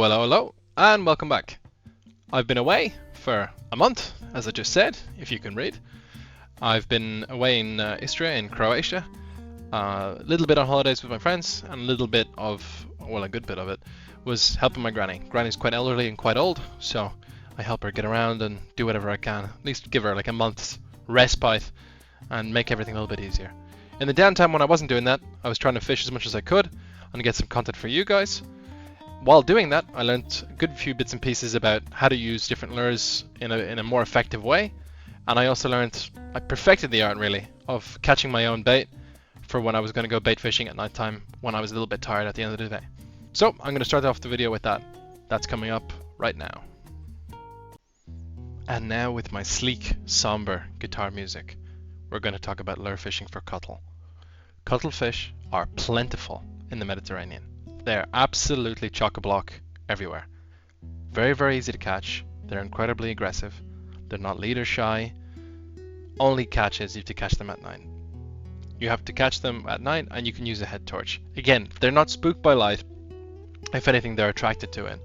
Hello, and welcome back. I've been away for a month, as I just said, if you can read. I've been away in Istria in Croatia, a little bit on holidays with my friends, and a little bit of, well, a good bit of it, was helping my granny. Granny's quite elderly and quite old, so I help her get around and do whatever I can, at least give her like a month's respite and make everything a little bit easier. In the downtime when I wasn't doing that, I was trying to fish as much as I could and get some content for you guys. While doing that, I learned a good few bits and pieces about how to use different lures in a more effective way, and I also I perfected the art really of catching my own bait for when I was going to go bait fishing at night time when I was a little bit tired at the end of the day. So I'm going to start off the video with that. That's coming up right now. And now with my sleek, somber guitar music, we're going to talk about lure fishing for cuttle. Cuttlefish are plentiful in the Mediterranean. They're absolutely chock-a-block everywhere. Very, very easy to catch. They're incredibly aggressive. They're not leader shy. Only catches you have to catch them at night. You have to catch them at night and you can use a head torch. Again, they're not spooked by light. If anything, they're attracted to it.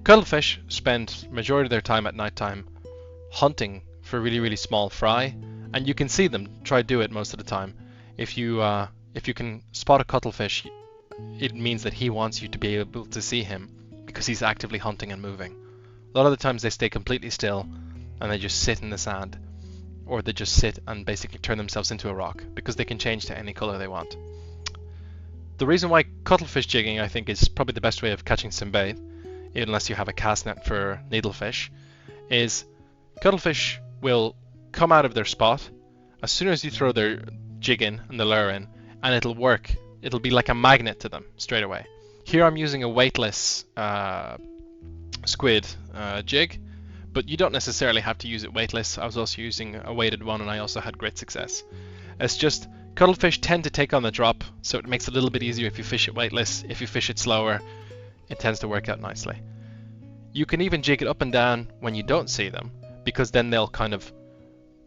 Cuttlefish spend majority of their time at night time hunting for really, really small fry, and you can see them try to do it most of the time. If you can spot a cuttlefish, it means that he wants you to be able to see him because he's actively hunting and moving. A lot of the times they stay completely still and they just sit in the sand, or they just sit and basically turn themselves into a rock because they can change to any color they want. The reason why cuttlefish jigging, I think, is probably the best way of catching some bait, unless you have a cast net for needlefish, is cuttlefish will come out of their spot as soon as you throw their jig in and the lure in, and it'll work. It'll be like a magnet to them straight away. Here I'm using a weightless squid jig, but you don't necessarily have to use it weightless. I was also using a weighted one and I also had great success. It's just cuttlefish tend to take on the drop, so it makes it a little bit easier if you fish it weightless. If you fish it slower, it tends to work out nicely. You can even jig it up and down when you don't see them, because then they'll kind of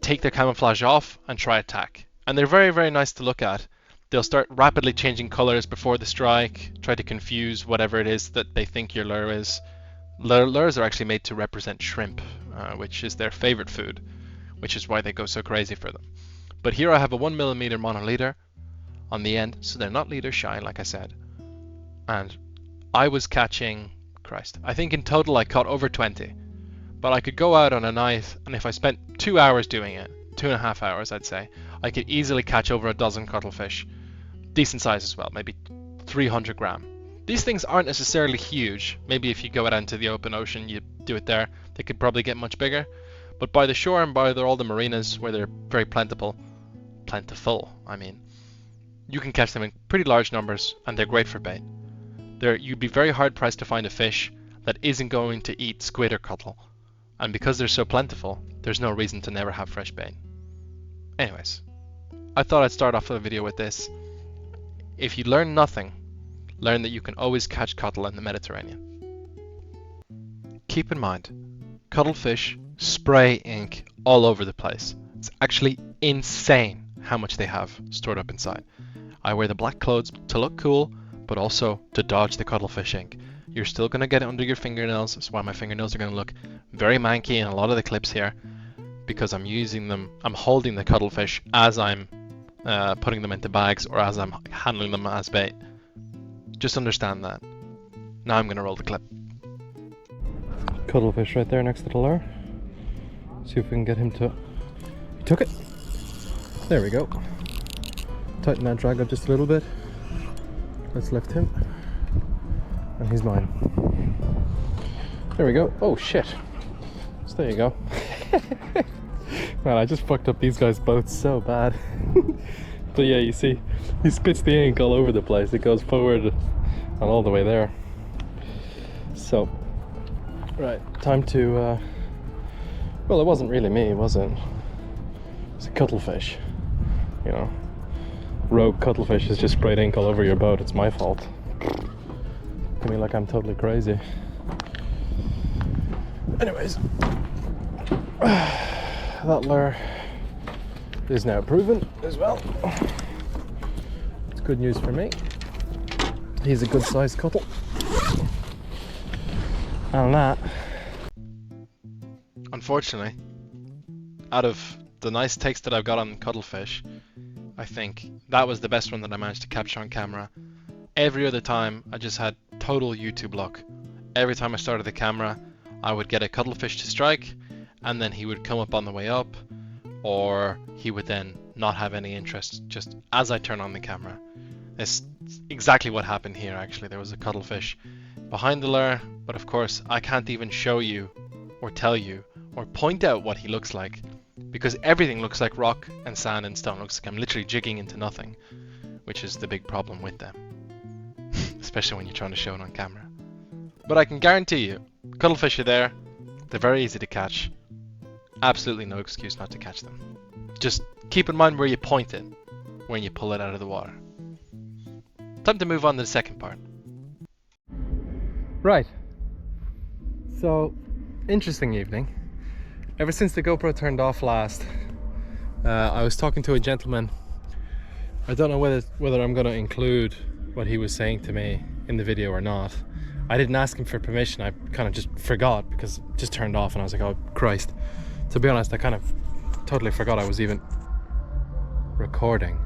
take their camouflage off and try attack. And they're very, very nice to look at. They'll start rapidly changing colors before the strike, try to confuse whatever it is that they think your lure is. Lures are actually made to represent shrimp, which is their favorite food, which is why they go so crazy for them. But here I have a 1mm monoleader on the end, so they're not leader shy, like I said. And I was catching, I think in total I caught over 20. But I could go out on a night, and if I spent 2 hours doing it, 2.5 hours I'd say, I could easily catch over a dozen cuttlefish. Decent size as well, maybe 300 gram. These things aren't necessarily huge. Maybe if you go out into the open ocean, you do it there, they could probably get much bigger. But by the shore and by all the marinas where they're very plentiful, I mean, you can catch them in pretty large numbers and they're great for bait. You'd be very hard pressed to find a fish that isn't going to eat squid or cuttle. And because they're so plentiful, there's no reason to never have fresh bait. Anyways, I thought I'd start off the video with this. If you learn nothing, learn that you can always catch cuttle in the Mediterranean. Keep in mind, cuttlefish spray ink all over the place. It's actually insane how much they have stored up inside. I wear the black clothes to look cool, but also to dodge the cuttlefish ink. You're still going to get it under your fingernails. That's why my fingernails are going to look very manky in a lot of the clips here, because I'm holding the cuttlefish as I'm putting them into bags or as I'm handling them as bait. Just understand that. Now I'm going to roll the clip. Cuttlefish right there next to the lure. See if we can get him to... He took it. There we go. Tighten that drag up just a little bit. Let's lift him. And he's mine. There we go. Oh shit. So there you go. Man, I just fucked up these guys' boats so bad. But yeah, you see, he spits the ink all over the place. It goes forward and all the way there. So, right, time to, well, it wasn't really me, was it? It's a cuttlefish, you know. Rogue cuttlefish has just sprayed ink all over your boat. It's my fault. Look at me like I'm totally crazy. Anyways, that lure is now proven as well. It's good news for me. He's a good sized cuttle. And that, unfortunately, out of the nice takes that I've got on cuttlefish, I think that was the best one that I managed to capture on camera. Every other time I just had total YouTube luck. Every time I started the camera, I would get a cuttlefish to strike, and then he would come up on the way up, or he would then not have any interest just as I turn on the camera. It's exactly what happened here actually. There was a cuttlefish behind the lure, but of course I can't even show you or tell you or point out what he looks like, because everything looks like rock and sand and stone. It looks like I'm literally jigging into nothing, which is the big problem with them. Especially when you're trying to show it on camera. But I can guarantee you, cuttlefish are there, they're very easy to catch. Absolutely no excuse not to catch them. Just keep in mind where you point it when you pull it out of the water. Time to move on to the second part. Right. So, interesting evening. Ever since the GoPro turned off last, I was talking to a gentleman. I don't know whether I'm going to include what he was saying to me in the video or not. I didn't ask him for permission. I kind of just forgot because it just turned off and I was like, oh Christ. To be honest, I kind of totally forgot I was even recording.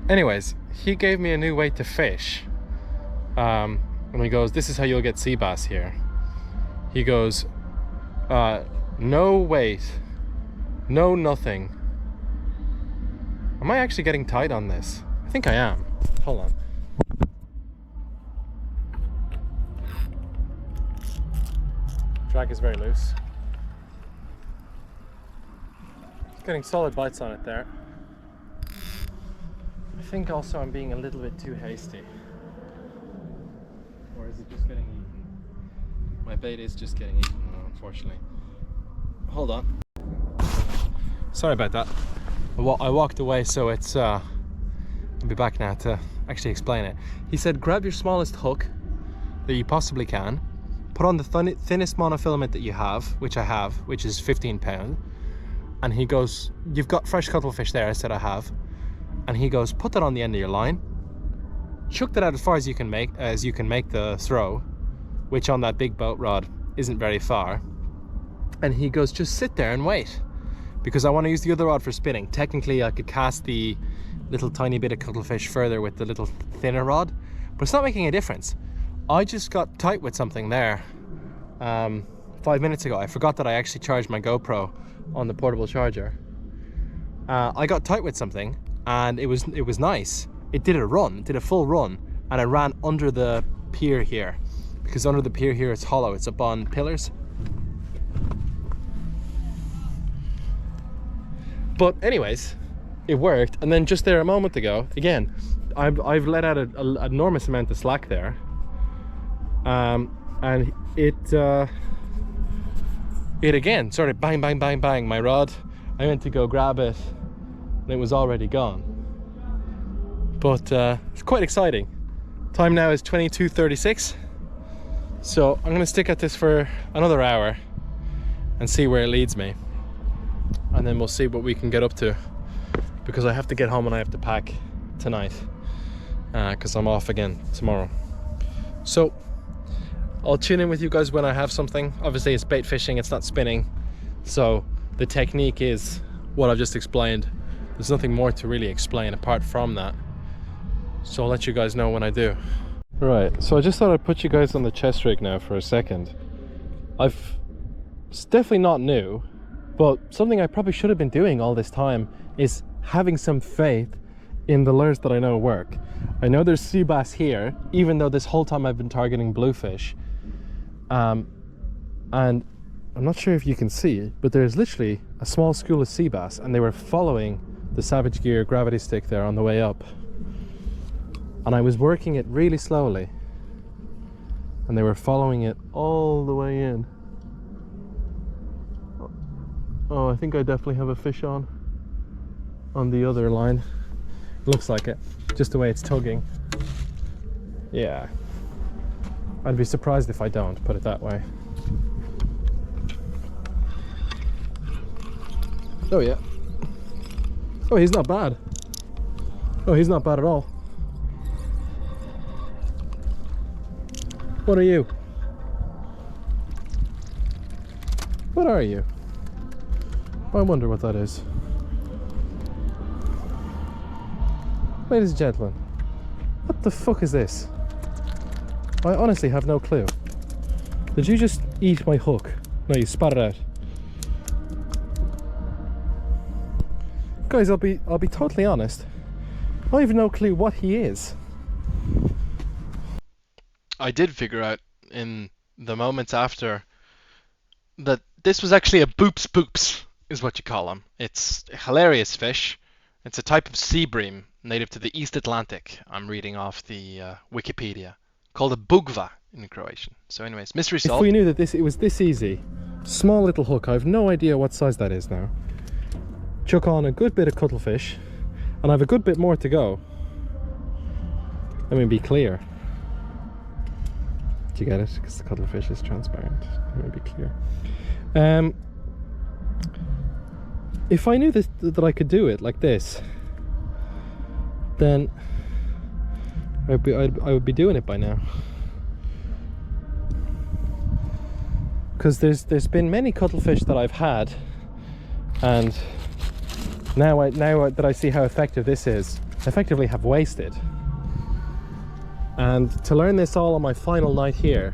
Anyways, he gave me a new way to fish. And he goes, this is how you'll get sea bass here. He goes, no weight, no nothing. Am I actually getting tight on this? I think I am. Hold on. Drag is very loose. Getting solid bites on it there. I think also I'm being a little bit too hasty. Or is it just getting eaten? My bait is just getting eaten, unfortunately. Hold on. Sorry about that. I walked away, so it's I'll be back now to actually explain it. He said grab your smallest hook that you possibly can, put on the thinnest monofilament that you have, which I have, which is 15 pound, and he goes, you've got fresh cuttlefish there. I said I have. And he goes, put that on the end of your line, chuck that out as far as you can make the throw, which on that big boat rod isn't very far. And he goes, just sit there and wait, because I want to use the other rod for spinning. Technically I could cast the little tiny bit of cuttlefish further with the little thinner rod, but it's not making a difference. I just got tight with something there 5 minutes ago. I forgot that I actually charged my GoPro on the portable charger. I got tight with something and it was nice. It did a full run, and I ran under the pier here, because under the pier here it's hollow, it's up on pillars. But anyways, it worked. And then just there a moment ago, again, I've let out an enormous amount of slack there, and it again started bang bang bang bang my rod. I went to go grab it and it was already gone. But it's quite exciting. Time now is 22:36, so I'm gonna stick at this for another hour and see where it leads me, and then we'll see what we can get up to, because I have to get home and I have to pack tonight, because I'm off again tomorrow. So I'll tune in with you guys when I have something. Obviously it's bait fishing, it's not spinning, so the technique is what I've just explained. There's nothing more to really explain apart from that, so I'll let you guys know when I do. Right, so I just thought I'd put you guys on the chest rig now for a second. It's definitely not new, but something I probably should have been doing all this time is having some faith in the lures that I know work. I know there's sea bass here, even though this whole time I've been targeting bluefish. And I'm not sure if you can see it, but there's literally a small school of sea bass, and they were following the Savage Gear gravity stick there on the way up. And I was working it really slowly, and they were following it all the way in. Oh, I think I definitely have a fish on the other line. Looks like it, just the way it's tugging. Yeah, I'd be surprised if I don't, put it that way. Oh yeah. Oh, he's not bad. Oh, he's not bad at all. What are you? What are you? I wonder what that is. Ladies and gentlemen, what the fuck is this? I honestly have no clue. Did you just eat my hook? No, you spat it out. Guys, I'll be totally honest. I have no clue what he is. I did figure out in the moments after that this was actually a boops is what you call him. It's a hilarious fish. It's a type of sea bream native to the East Atlantic. I'm reading off the Wikipedia. Called a bugva in Croatian. So anyways, mystery solved. If we knew that it was this easy, small little hook, I have no idea what size that is now. Chuck on a good bit of cuttlefish, and I have a good bit more to go. Let me be clear. Do you get it? Because the cuttlefish is transparent. Let me be clear. If I knew that I could do it like this, then I would be doing it by now. Because there's been many cuttlefish that I've had, and now that I see how effective this is, I effectively have wasted. And to learn this all on my final night here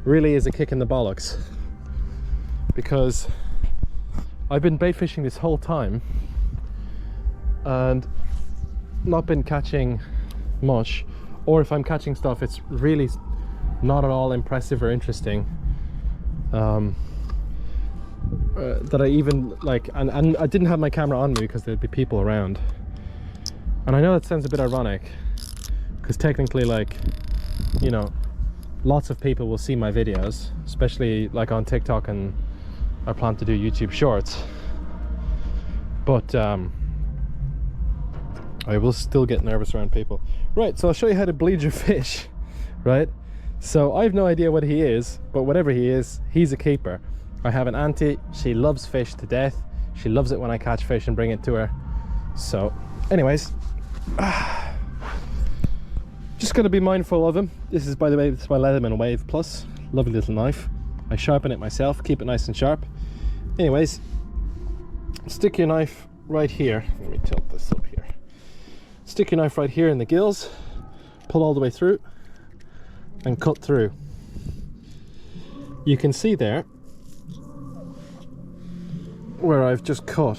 really is a kick in the bollocks, because I've been bait fishing this whole time and not been catching much, or if I'm catching stuff, it's really not at all impressive or interesting. That I even like, and I didn't have my camera on me because there'd be people around. And I know that sounds a bit ironic, because technically, like, you know, lots of people will see my videos, especially like on TikTok, and I plan to do YouTube shorts. But I will still get nervous around people. Right, so I'll show you how to bleed your fish, right? So I have no idea what he is, but whatever he is, he's a keeper. I have an auntie, she loves fish to death. She loves it when I catch fish and bring it to her. So anyways, just gotta be mindful of him. This is, by the way, this is my Leatherman Wave Plus. Lovely little knife. I sharpen it myself, keep it nice and sharp. Anyways, stick your knife right here. Let me tilt this up here. Stick your knife right here in the gills, pull all the way through, and cut through. You can see there where I've just cut.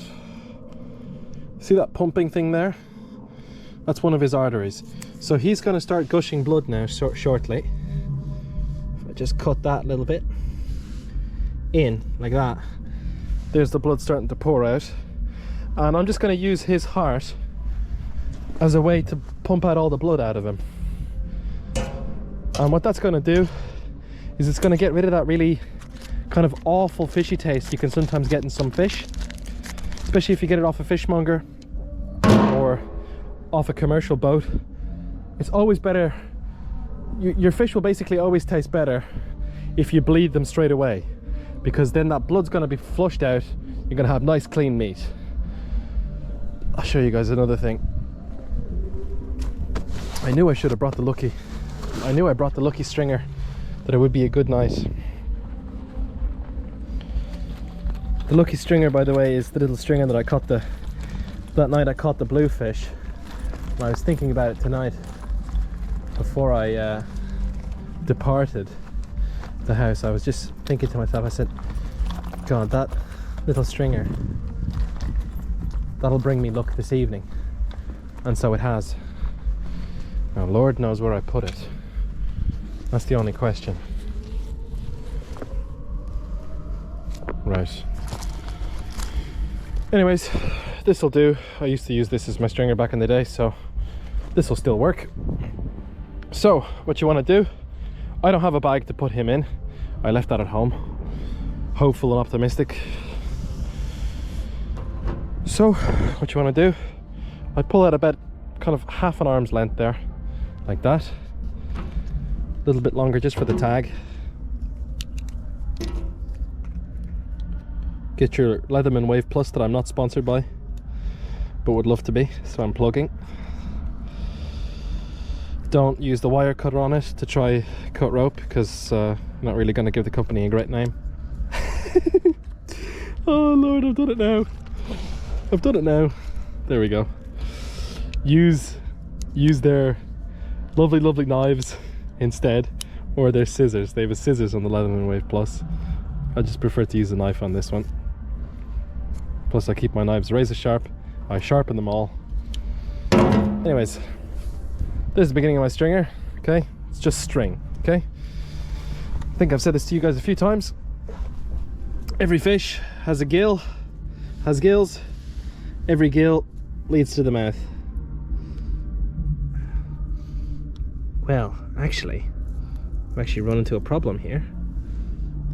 See that pumping thing there? That's one of his arteries. So he's going to start gushing blood now shortly. If I just cut that little bit in like that, there's the blood starting to pour out, and I'm just going to use his heart as a way to pump out all the blood out of him. And what that's going to do is it's going to get rid of that really kind of awful fishy taste you can sometimes get in some fish, especially if you get it off a fishmonger or off a commercial boat. It's always better, your fish will basically always taste better if you bleed them straight away, because then that blood's going to be flushed out. You're going to have nice clean meat. I'll show you guys another thing. I knew I should have brought the lucky, I knew I brought the lucky stringer, that it would be a good night. The lucky stringer, by the way, is the little stringer that I caught that night I caught the bluefish. And I was thinking about it tonight before I departed the house. I was just thinking to myself, I said, God, that little stringer, that'll bring me luck this evening. And so it has. Now Lord knows where I put it. That's the only question. Right. Anyways, this'll do. I used to use this as my stringer back in the day, so this will still work. So what you want to do, I don't have a bag to put him in. I left that at home, hopeful and optimistic. So what you want to do, I pull out about kind of half an arm's length there, like that. A little bit longer just for the tag. Get your Leatherman Wave Plus that I'm not sponsored by, but would love to be, so I'm plugging. Don't use the wire cutter on it to try cut rope, because I'm not really going to give the company a great name. Oh Lord, I've done it now. I've done it now. There we go. Use their lovely knives instead, or their scissors. They have a scissors on the Leatherman Wave Plus. I just prefer to use a knife on this one. Plus I keep my knives razor sharp. I sharpen them all. Anyways, this is the beginning of my stringer. Okay, it's just string. Okay, I think I've said this to you guys a few times. Every fish has a gill, has gills. Every gill leads to the mouth. Well, actually, I've actually run into a problem here.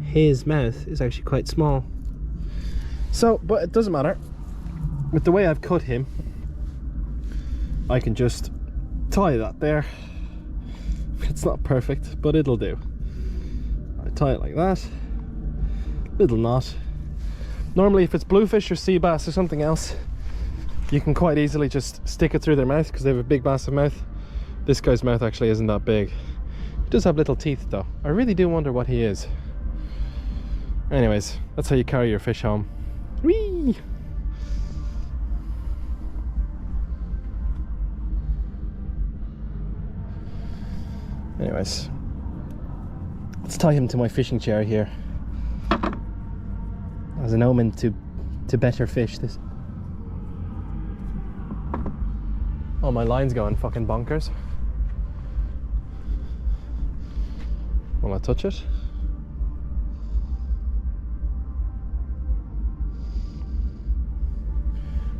His mouth is actually quite small. So, but it doesn't matter. With the way I've cut him, I can just tie that there. It's not perfect, but it'll do. I tie it like that. Little knot. Normally if it's bluefish or sea bass or something else, you can quite easily just stick it through their mouth because they have a big massive mouth. This guy's mouth actually isn't that big. He does have little teeth though. I really do wonder what he is. Anyways, that's how you carry your fish home. Whee! Anyways, let's tie him to my fishing chair here as an omen to better fish this. Oh, my line's going fucking bonkers. Will I touch it?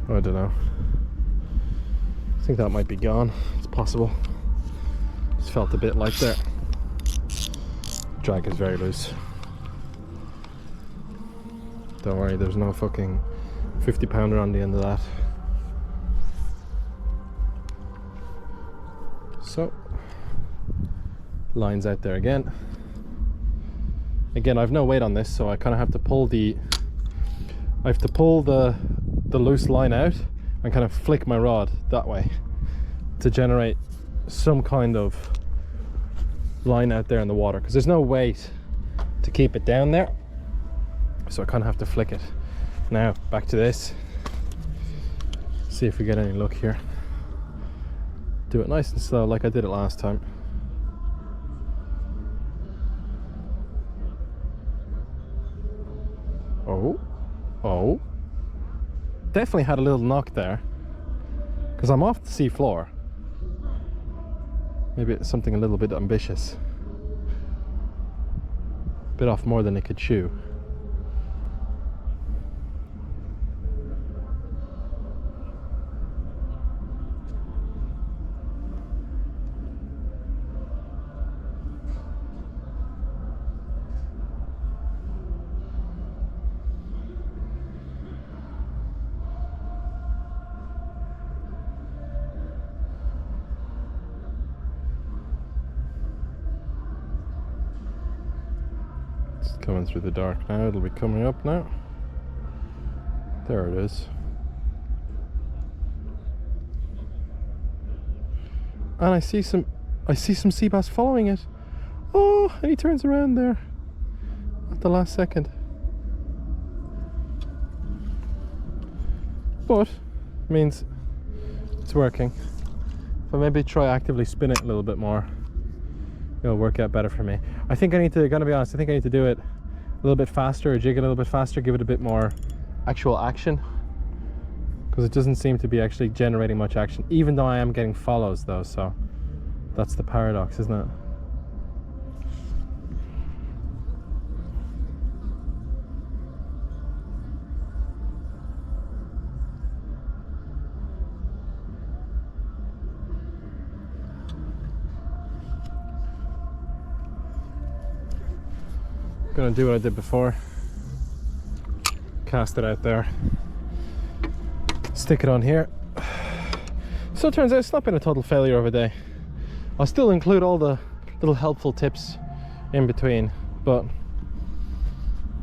I don't know. I think that might be gone. It's possible. Just felt a bit light there. Drag is very loose. Don't worry, there's no fucking 50-pounder on the end of that. So, lines out there again. Again, I've no weight on this, so I kind of have to pull the loose line out and kind of flick my rod that way to generate some kind of line out there in the water, because there's no weight to keep it down there, so I kind of have to flick it. Now back to this, see if we get any luck here. Do it nice and slow like I did it last time. Oh, definitely had a little knock there, because I'm off the sea floor. Maybe it's something a little bit ambitious. Bit off more than it could chew. Coming through the dark now, it'll be coming up now. There it is. And I see some sea bass following it. Oh, and he turns around there at the last second. But means it's working. If I maybe try actively spin it a little bit more, it'll work out better for me. I think I need to, gonna be honest, I think I need to do it a little bit faster, or jig it a little bit faster, give it a bit more actual action, because it doesn't seem to be actually generating much action, even though I am getting follows though, so that's the paradox, isn't it? Gonna do what I did before, cast it out there, stick it on here. So it turns out it's not been a total failure of a day. I'll still include all the little helpful tips in between, but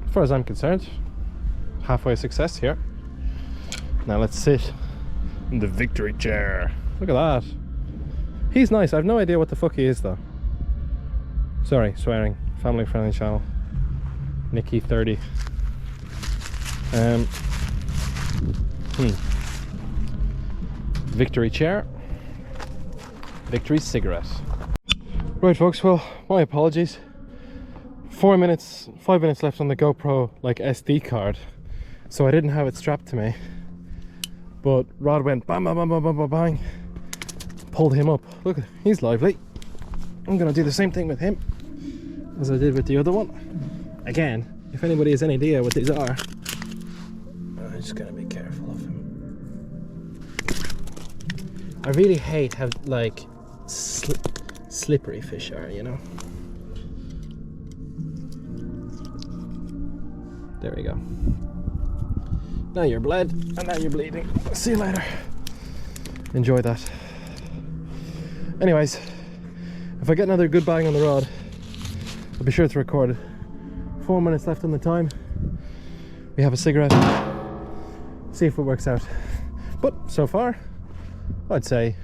as far as I'm concerned, halfway success here. Now let's sit in the victory chair. Look at that. He's nice. I've no idea what the fuck he is though. Sorry, swearing. Family friendly channel. Nikki 30. Victory chair. Victory cigarette. Right folks, well, my apologies. 5 minutes left on the GoPro like SD card, so I didn't have it strapped to me. But Rod went bang bang bang bang bang bang bang. Pulled him up. Look, he's lively. I'm gonna do the same thing with him as I did with the other one. Again, if anybody has any idea what these are, I'm just gonna be careful of him. I really hate how like slippery fish are, you know. There we go. Now you're bled and now you're bleeding. See you later. Enjoy that. Anyways, if I get another good bang on the rod, I'll be sure to record it. 4 minutes left on the time. We have a cigarette. See if it works out. But so far, I'd say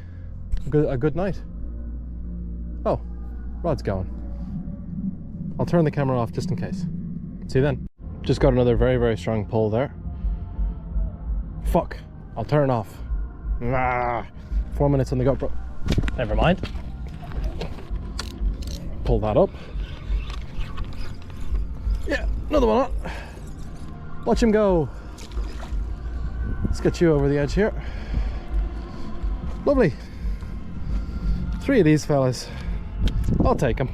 a good night. Oh, rod's going. I'll turn the camera off just in case. See you then. Just got another very, very strong pull there. Fuck, I'll turn it off. 4 minutes on the GoPro. Never mind. Pull that up. Yeah, another one on. Watch him go. Let's get you over the edge here. Lovely. 3 of these fellas. I'll take them.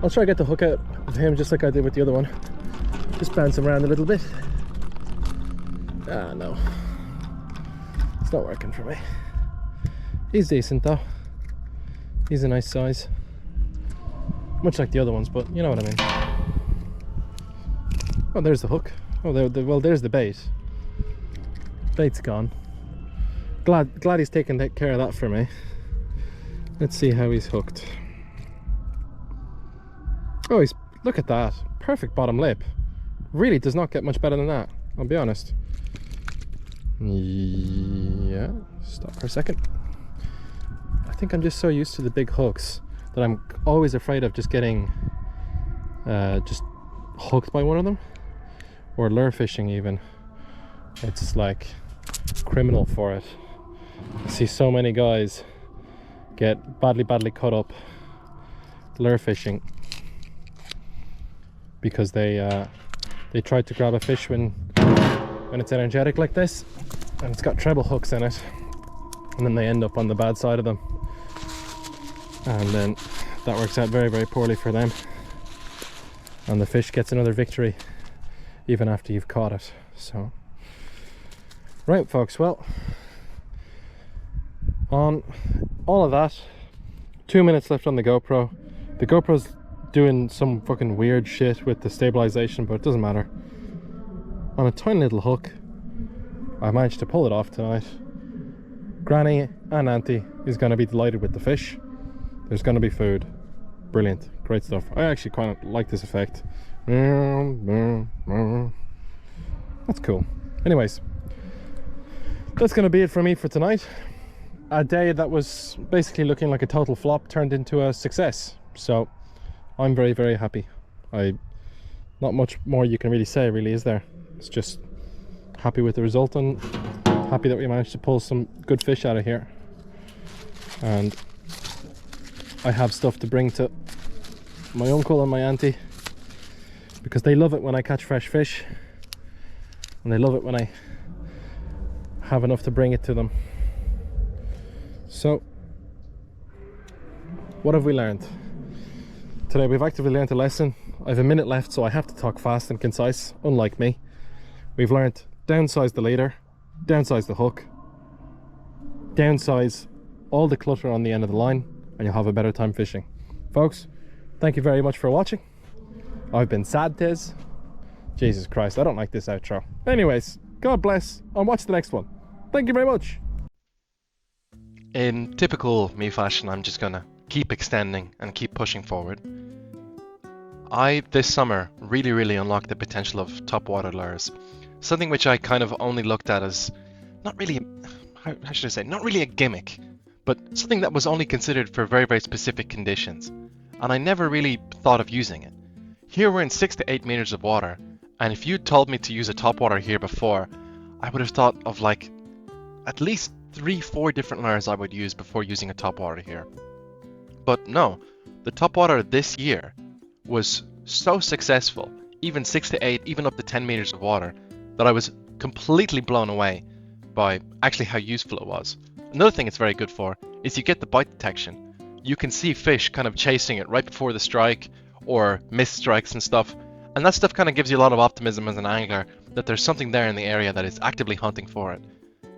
I'll try to get the hook out of him just like I did with the other one. Just bounce him around a little bit. Ah, no. It's not working for me. He's decent though. He's a nice size. Much like the other ones, but you know what I mean. Oh, there's the hook. Oh, well, there's the bait. Bait's gone. Glad he's taken care of that for me. Let's see how he's hooked. Oh, look at that. Perfect bottom lip. Really does not get much better than that, I'll be honest. Yeah, stop for a second. I think I'm just so used to the big hooks that I'm always afraid of just getting just hooked by one of them, or lure fishing even. It's like criminal for it. I see so many guys get badly cut up lure fishing because they tried to grab a fish when it's energetic like this and it's got treble hooks in it, and then they end up on the bad side of them, and then that works out very, very poorly for them, and the fish gets another victory even after you've caught it. So right folks, well, on all of that, 2 minutes left on the GoPro. The GoPro's doing some fucking weird shit with the stabilization, but it doesn't matter. On a tiny little hook, I managed to pull it off tonight. Granny and Auntie is going to be delighted with the fish. There's going to be food. Brilliant, great stuff. I actually quite like this effect. That's cool. Anyways, that's going to be it for me for tonight. A day that was basically looking like a total flop turned into a success. So I'm very, very happy. Not much more you can really say, really, is there? It's just happy with the result and happy that we managed to pull some good fish out of here. And I have stuff to bring to my uncle and my auntie, because they love it when I catch fresh fish, and they love it when I have enough to bring it to them. So what have we learned today? We've actively learned a lesson. I have a minute left, so I have to talk fast and concise, unlike me. We've learned downsize the leader, downsize the hook, downsize all the clutter on the end of the line, and you'll have a better time fishing. Folks, thank you very much for watching. I've been Sad Tiz. Jesus Christ, I don't like this outro. Anyways, God bless, and watch the next one. Thank you very much. In typical me fashion, I'm just gonna keep extending and keep pushing forward. I, this summer, really unlocked the potential of topwater lures. Something which I kind of only looked at as not really, how should I say, not really a gimmick, but something that was only considered for very, very specific conditions. And I never really thought of using it. Here we're in 6 to 8 meters of water, and if you'd told me to use a topwater here before, I would have thought of like at least 3-4 different lures I would use before using a topwater here. But no, the topwater this year was so successful, even 6 to 8, even up to 10 meters of water, that I was completely blown away by actually how useful it was. Another thing it's very good for is you get the bite detection. You can see fish kind of chasing it right before the strike, or missed strikes and stuff, and that stuff kind of gives you a lot of optimism as an angler that there's something there in the area that is actively hunting for it,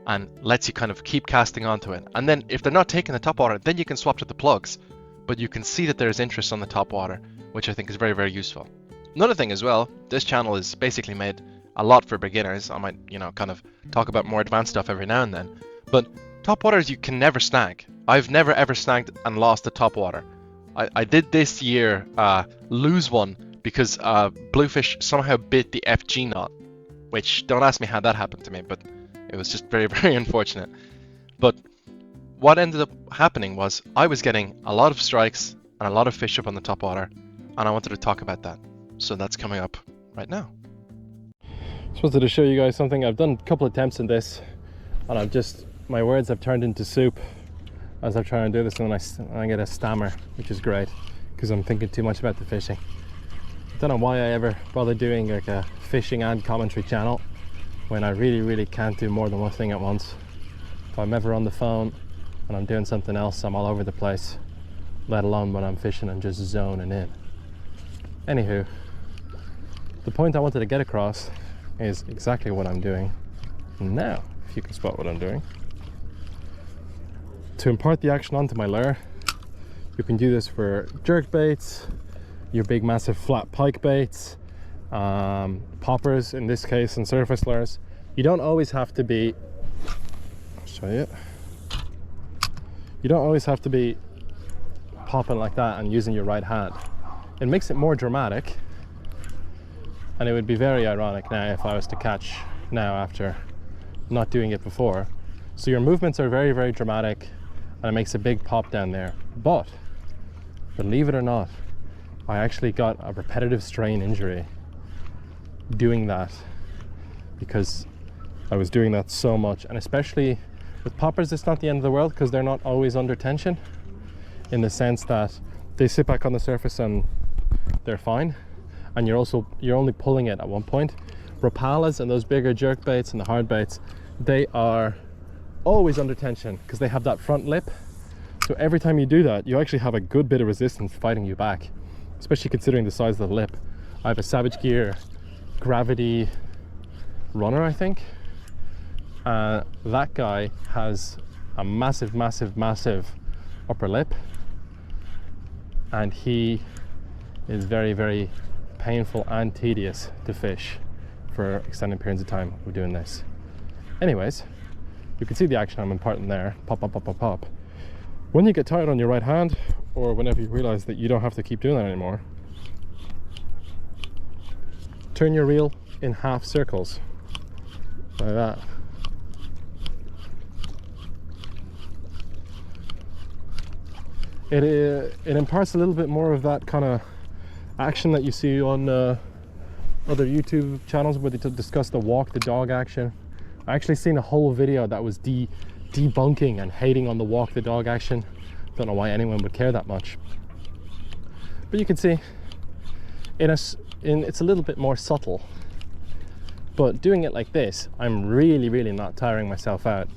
and lets you kind of keep casting onto it. And then if they're not taking the topwater, then you can swap to the plugs, but you can see that there's interest on the topwater, which I think is very, very useful. Another thing as well, this channel is basically made a lot for beginners. I might, kind of talk about more advanced stuff every now and then, but topwaters you can never snag. I've never ever snagged and lost a topwater. I did this year lose one because Bluefish somehow bit the FG knot, which, don't ask me how that happened to me, but it was just very, very unfortunate. But what ended up happening was I was getting a lot of strikes and a lot of fish up on the topwater, and I wanted to talk about that. So that's coming up right now. Just wanted to show you guys something. I've done a couple attempts in this, and my words have turned into soup as I'm trying to do this, and I get a stammer, which is great because I'm thinking too much about the fishing. Don't know why I ever bother doing like a fishing and commentary channel when I really can't do more than one thing at once. If I'm ever on the phone and I'm doing something else, I'm all over the place, let alone when I'm fishing and just zoning in. Anywho, the point I wanted to get across is exactly what I'm doing now, if you can spot what I'm doing. To impart the action onto my lure, you can do this for jerk baits, your big massive flat pike baits, poppers in this case, and surface lures. You don't always have to be, I'll show you. You don't always have to be popping like that and using your right hand. It makes it more dramatic, and it would be very ironic now if I was to catch now after not doing it before. So your movements are very dramatic, and it makes a big pop down there. But believe it or not, I actually got a repetitive strain injury doing that, because I was doing that so much. And especially with poppers, it's not the end of the world because they're not always under tension, in the sense that they sit back on the surface and they're fine, and you're only pulling it at one point. Rapalas and those bigger jerk baits and the hard baits, they are always under tension because they have that front lip. So every time you do that, you actually have a good bit of resistance fighting you back, especially considering the size of the lip. I have a Savage Gear Gravity Runner, I think. That guy has a massive upper lip, and he is very painful and tedious to fish for extended periods of time of doing this. Anyways, you can see the action I'm imparting there. Pop. When you get tired on your right hand, or whenever you realize that you don't have to keep doing that anymore, turn your reel in half circles like that. It imparts a little bit more of that kind of action that you see on other YouTube channels where they discuss the walk the dog action. I actually seen a whole video that was debunking and hating on the walk the dog action. Don't know why anyone would care that much, but you can see it's a little bit more subtle. But doing it like this, I'm really not tiring myself out.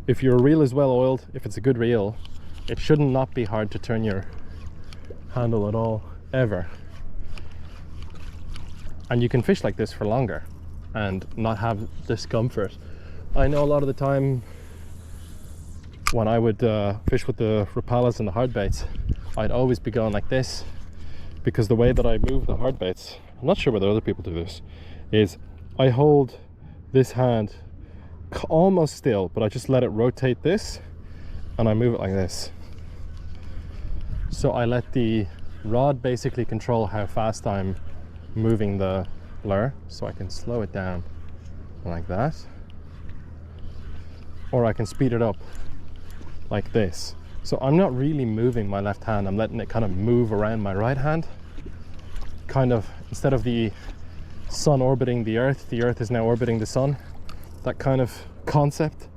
If your reel is well oiled, if it's a good reel, it should not be hard to turn your handle at all, ever. And you can fish like this for longer and not have discomfort. I know a lot of the time when I would fish with the Rapalas and the hard baits, I'd always be going like this, because the way that I move the hard baits, I'm not sure whether other people do this, is I hold this hand almost still, but I just let it rotate this and I move it like this. So I let the rod basically control how fast I'm moving the lure, so I can slow it down like that. or I can speed it up like this. So I'm not really moving my left hand, I'm letting it kind of move around my right hand. Kind of, instead of the sun orbiting the earth is now orbiting the sun. That kind of concept.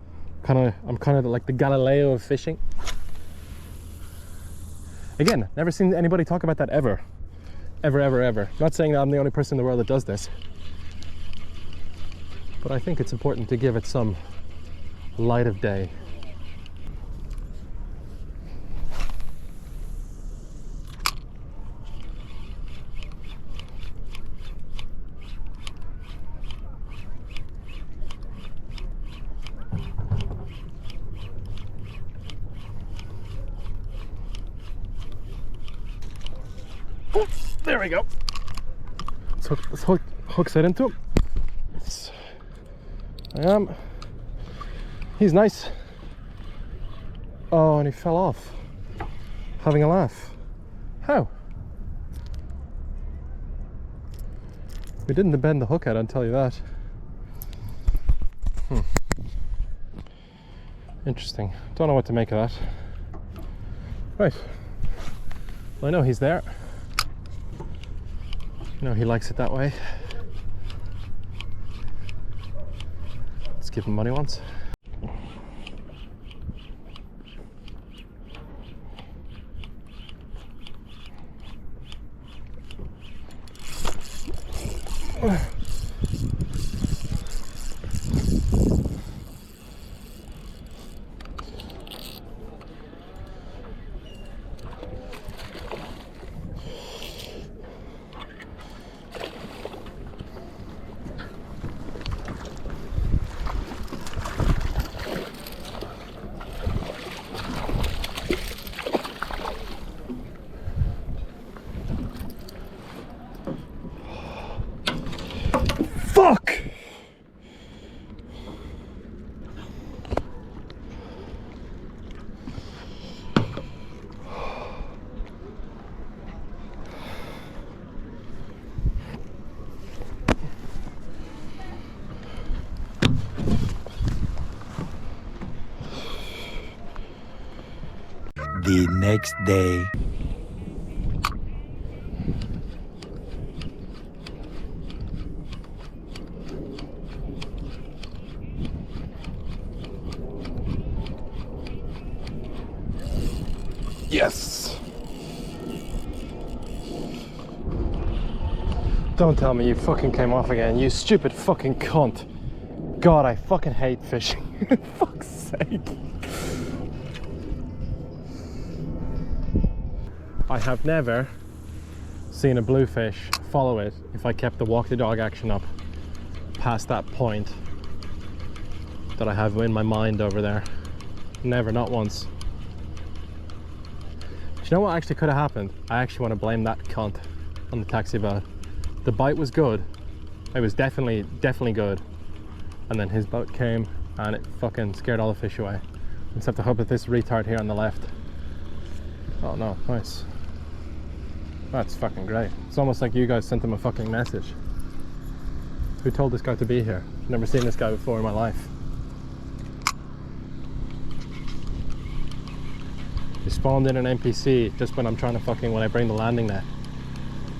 I'm kind of like the Galileo of fishing. Again, never seen anybody talk about that ever. Ever. Not saying that I'm the only person in the world that does this, but I think it's important to give it some light of day. Oh, there we go. Let's hook set into him. He's nice. Oh, and he fell off. Having a laugh. How? We didn't bend the hook out, I'll tell you that. Interesting. Don't know what to make of that. Right. Well, I know he's there. You know, he likes it that way. Let's give him what he wants. Fuck! The next day. Yes! Don't tell me you fucking came off again, you stupid fucking cunt. God, I fucking hate fishing. For fuck's sake. I have never seen a bluefish follow it if I kept the walk the dog action up past that point that I have in my mind over there. Never, not once. Do you know what actually could have happened? I actually want to blame that cunt on the taxi boat. The bite was good. It was definitely good. And then his boat came and it fucking scared all the fish away. Let's have to hope that this retard here on the left. Oh no, nice. That's fucking great. It's almost like you guys sent him a fucking message. Who told this guy to be here? Never seen this guy before in my life. He spawned in an NPC just when I'm trying to when I bring the landing net.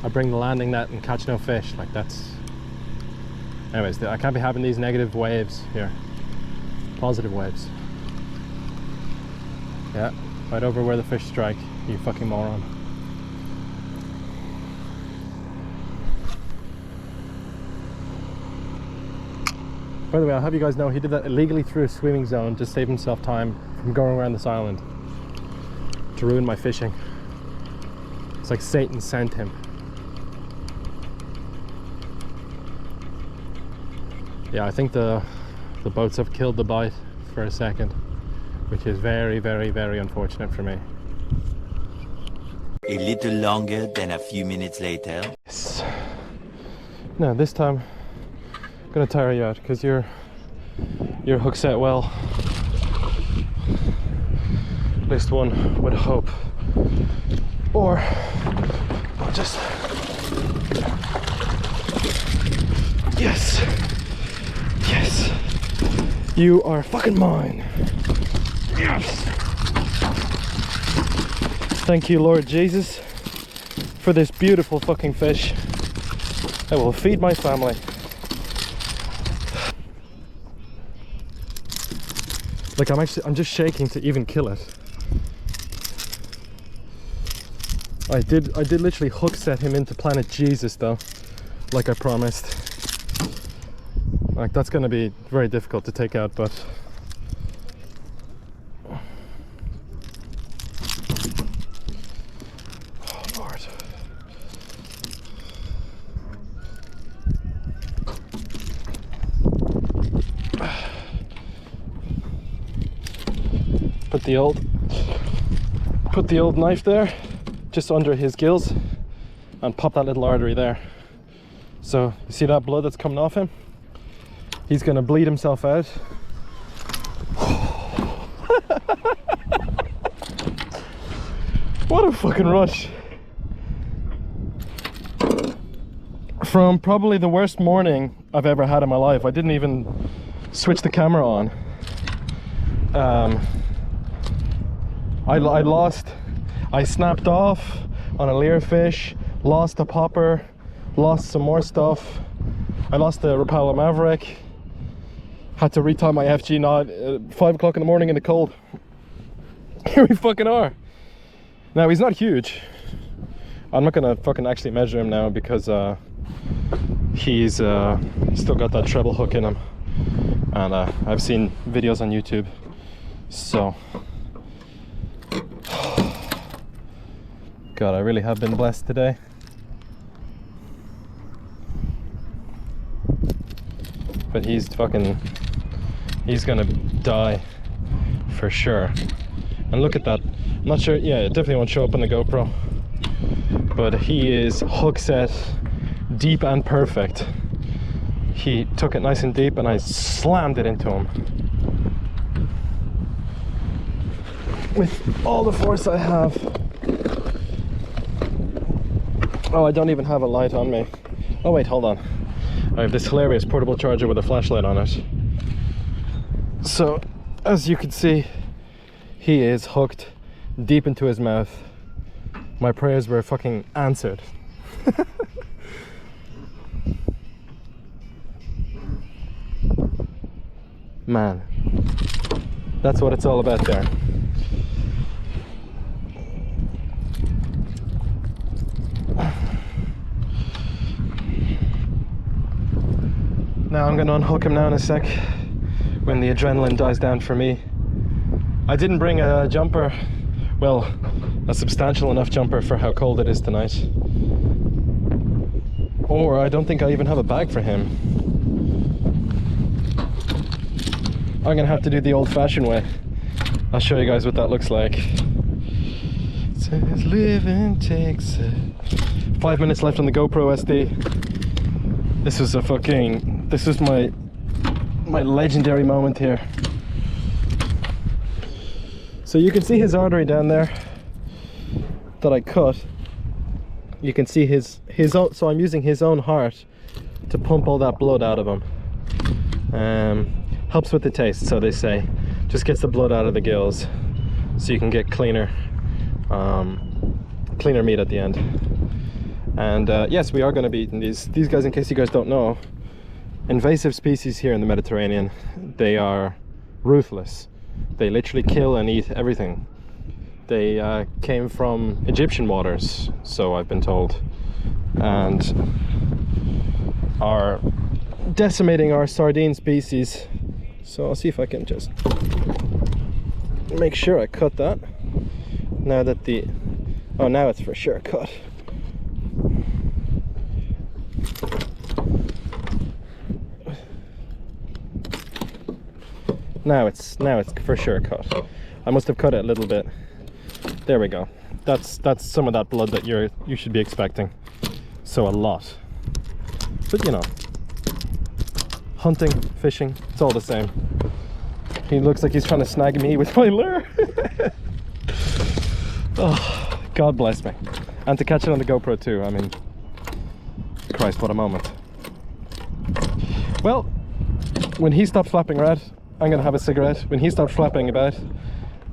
I bring the landing net and catch no fish. Like that's... Anyways, I can't be having these negative waves here. Positive waves. Yeah, right over where the fish strike, you fucking moron. By the way, I'll have you guys know he did that illegally through a swimming zone to save himself time from going around this island to ruin my fishing. It's like Satan sent him. Yeah, I think the boats have killed the bite for a second, which is very, very, very unfortunate for me. A little longer than a few minutes later. Yes. Now this time I'm gonna tire you out because your hook set well. At least one would hope. Or I'll just... Yes! Yes! You are fucking mine. Yes. Thank you, Lord Jesus, for this beautiful fucking fish. I will feed my family. Like I'm just shaking to even kill it. I did literally hook set him into Planet Jesus though, like I promised. Like that's gonna be very difficult to take out, but oh Lord. Put the old knife there, just under his gills, and pop that little artery there. So you see that blood that's coming off him? He's gonna bleed himself out. What a fucking rush. From probably the worst morning I've ever had in my life. I didn't even switch the camera on. I snapped off on a leer fish, lost a popper, lost some more stuff. I lost the Rapala Maverick. Had to retie my FG knot at 5 o'clock in the morning in the cold. Here we fucking are. Now he's not huge. I'm not gonna fucking actually measure him now because he's still got that treble hook in him, and I've seen videos on YouTube. So God, I really have been blessed today. But he's gonna die for sure. And look at that. I'm not sure, yeah, it definitely won't show up on the GoPro, but he is hook set deep and perfect. He took it nice and deep and I slammed it into him with all the force I have. Oh, I don't even have a light on me. Oh wait, hold on. I have this hilarious portable charger with a flashlight on it. So, as you can see, he is hooked deep into his mouth. My prayers were fucking answered. Man, that's what it's all about there. Now I'm gonna unhook him now in a sec when the adrenaline dies down for me. I didn't bring a jumper, well, a substantial enough jumper for how cold it is tonight. Or I don't think I even have a bag for him. I'm gonna have to do the old-fashioned way. I'll show you guys what that looks like. It says living takes it. 5 minutes left on the GoPro SD. This was my legendary moment here. So you can see his artery down there that I cut. You can see his own, so I'm using his own heart to pump all that blood out of him. Helps with the taste, so they say. Just gets the blood out of the gills so you can get cleaner meat at the end. And yes, we are going to be eating these guys. In case you guys don't know, invasive species here in the Mediterranean, they are ruthless. They literally kill and eat everything. They came from Egyptian waters, so I've been told, and are decimating our sardine species. So I'll see if I can just make sure I cut that. Now that oh, now it's for sure cut. Now it's for sure cut. I must have cut it a little bit. There we go. That's some of that blood that you should be expecting. So a lot. But you know, hunting, fishing, it's all the same. He looks like he's trying to snag me with my lure. Oh, God bless me. And to catch it on the GoPro too, I mean, Christ, what a moment. Well, when he stops flapping red I'm gonna have a cigarette. When he stops flapping about,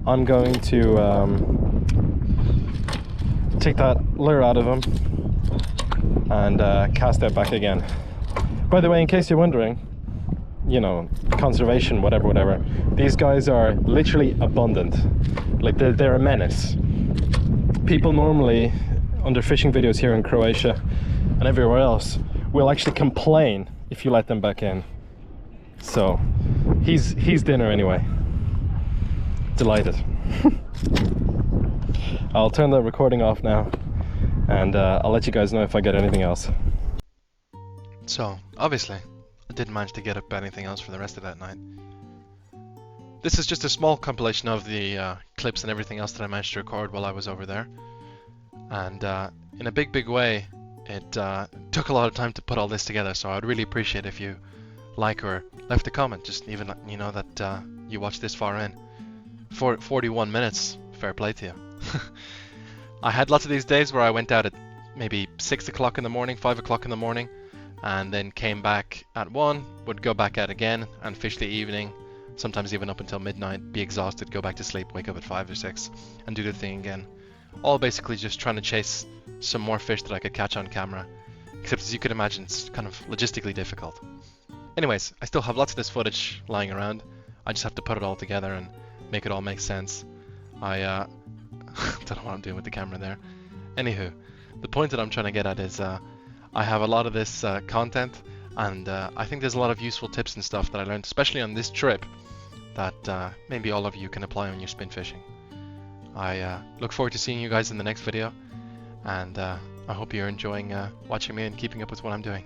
I'm going to take that lure out of him and cast it back again. By the way, in case you're wondering, you know, conservation, whatever, these guys are literally abundant. Like they're a menace. People normally, under fishing videos here in Croatia and everywhere else, will actually complain if you let them back in. So he's dinner anyway. Delighted. I'll turn the recording off now, and I'll let you guys know if I get anything else. So, obviously, I didn't manage to get up anything else for the rest of that night. This is just a small compilation of the clips and everything else that I managed to record while I was over there. And in a big way, it took a lot of time to put all this together, so I'd really appreciate if you like or left a comment, just even, you know, that you watched this far in. For 41 minutes, fair play to you. I had lots of these days where I went out at maybe 6 o'clock in the morning, 5 o'clock in the morning, and then came back at 1, would go back out again and fish the evening, sometimes even up until midnight, be exhausted, go back to sleep, wake up at 5 or 6 and do the thing again. All basically just trying to chase some more fish that I could catch on camera, except as you could imagine, it's kind of logistically difficult. Anyways, I still have lots of this footage lying around. I just have to put it all together and make it all make sense. I don't know what I'm doing with the camera there. Anywho, the point that I'm trying to get at is I have a lot of this content, and I think there's a lot of useful tips and stuff that I learned, especially on this trip, that maybe all of you can apply on your spin fishing. I look forward to seeing you guys in the next video, and I hope you're enjoying watching me and keeping up with what I'm doing.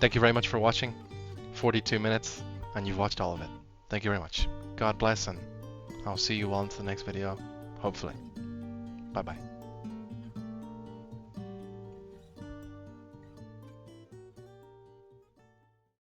Thank you very much for watching. 42 minutes, and you've watched all of it. Thank you very much. God bless, and I'll see you all in the next video, hopefully. Bye bye.